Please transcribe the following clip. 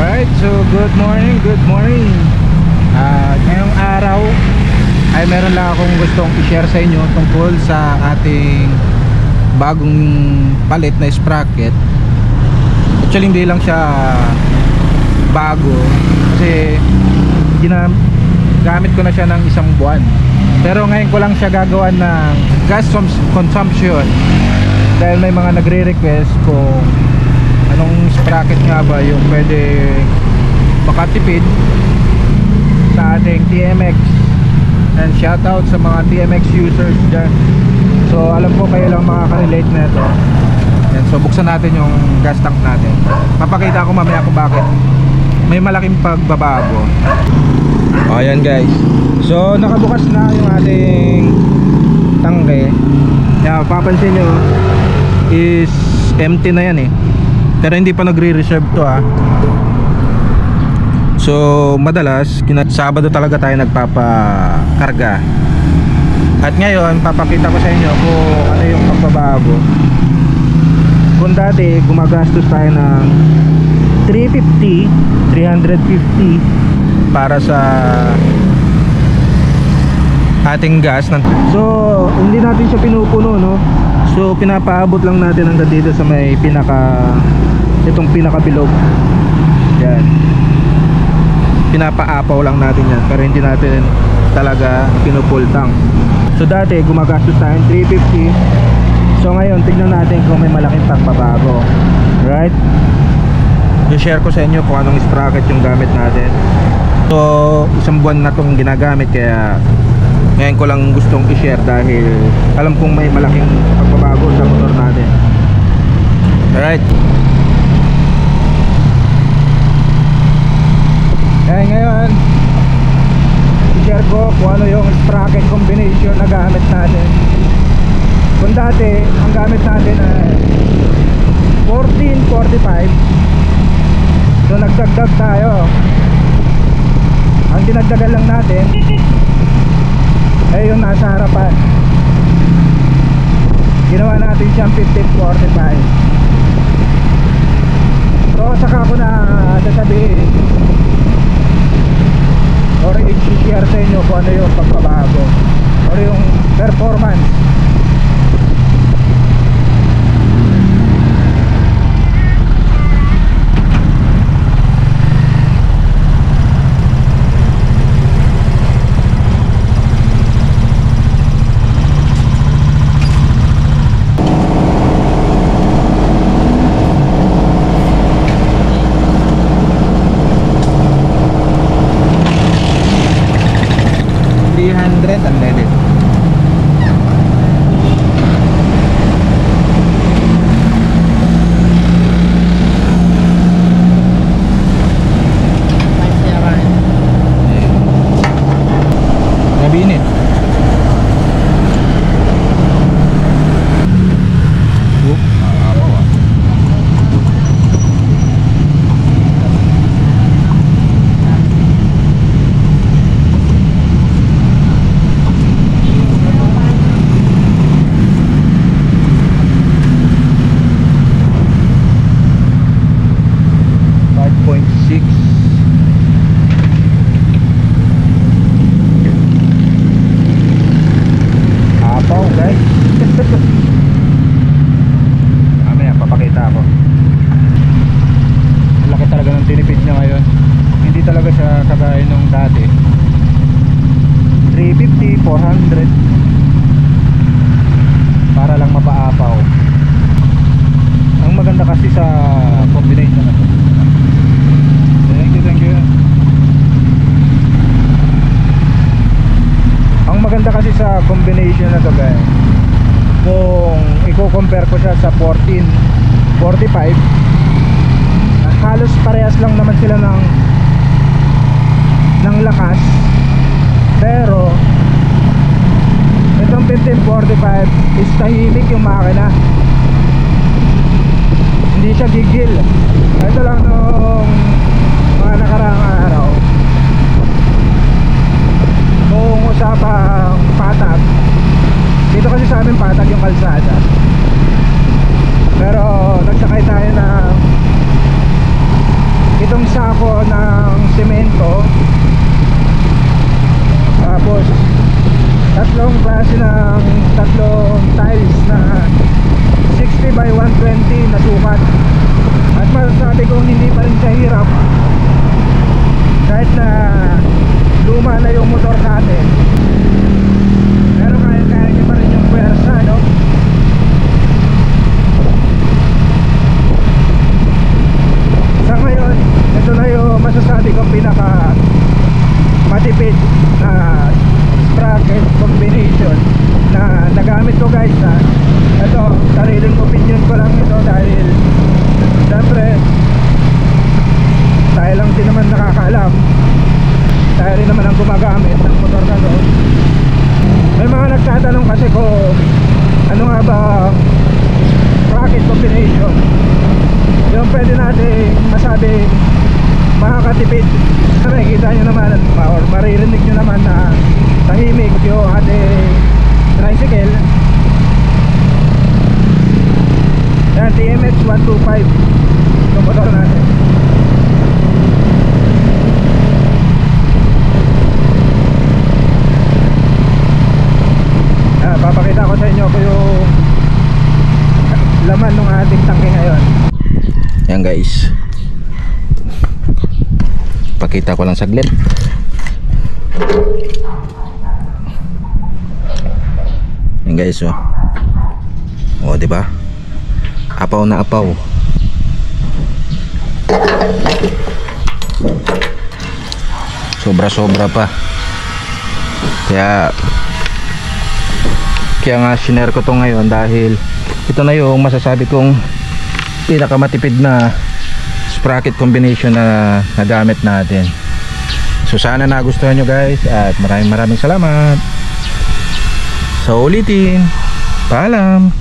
Alright, so good morning, good morning. Ngayong araw ay meron lang akong gustong i-share sa inyo tungkol sa ating bagong palit na sprocket. Actually hindi lang siya bago kasi gamit ko na siya ng isang buwan. Pero ngayon ko lang siya gagawan ng gas consumption dahil may mga nagre-request kung anong sprocket nga ba yung pwede makatipid sa ating TMX. And shoutout sa mga TMX users dyan. So alam ko kayo lang makaka-relate na ito. Yan, so buksan natin yung gas tank natin. Papakita ko mamaya kung bakit may malaking pagbabago. Ayan guys, so nakabukas na yung ating tangke. Yan, papansin nyo is empty na yan eh. Pero hindi pa nagre-reserve to ah. So madalas Sabado talaga tayo nagpapakarga. At ngayon papakita ko sa inyo kung ano yung pagbabago. Kung dati gumagastos tayo ng 350 para sa ating gas. So hindi natin siya pinupuno, no? So pinapaabot lang natin hanggang dito sa may itong pinakabilog. Yan, pinapaapaw lang natin yan, pero hindi natin talaga pinupull tank. So dati gumagastos tayo ng 350. So ngayon tignan natin kung may malaking pagbabago. Right, i-share ko sa inyo kung anong sprocket yung gamit natin. So isang buwan na itong ginagamit, kaya ngayon ko lang gustong i-share dahil alam kong may malaking pagbabago sa motor natin. Alright, kaya ngayon i-share ko kung ano yung sprocket combination na gamit natin. Kung dati ang gamit natin ay 1445, so nagdagdag tayo. Ang dinagdagan lang natin ay yung nasa harapan. Ginawa natin siyang 1545. So saka ko na sasabihin or i-share sa inyo kung ano yung pagbabago or yung performance. Unleaded. Nabinit. Para lang mapaapaw. Ang maganda kasi sa combination na to. Thank you. Ang maganda kasi sa combination na to guys, kung i-compare ko siya sa 1445, halos parehas lang naman sila ng lakas. Pero itong 1545 is tahimik yung makina, hindi siya gigil. Ito lang nung mga nakaraang araw, kung usapang patag, dito kasi sa amin patag yung kalsada, pero nagsakay tayo na itong sako ng semento, tapos tatlong tiles na 60 by 120 na sukat. At masasabi kong hindi pa rin siya hirap kahit na luma na yung motor natin, pero kaya niya pa rin yung pwersa, no? Sa ngayon, ito na yung masasabi kong pinaka matipid na sprocket combination na nagamit ko, guys, ha. Ito, sariling opinion ko lang ito dahil siyempre tayo lang din naman nakakaalam, tayo rin naman ang gumagamit ng motor na to. May mga nagtatanong kasi kung ano nga ba sprocket combination yung pwede natin masabing makakatipid. Nakikita nyo naman or maririnig nyo naman na tahimik yung ating tricycle. Yan, TMX 125 yung motor natin. Papakita ko sa inyo ko yung laman ng ating tangke ngayon. Yan, guys, pakita ko lang saglit. Yan, guys, oh, di ba? Apaw na apaw. Sobra-sobra pa. Kaya nga sinare ko to ngayon dahil ito na yung masasabi kong pinakamatipid na sprocket combination na nagamit natin. So sana nagustuhan nyo, guys, at maraming salamat. Sa ulitin, paalam.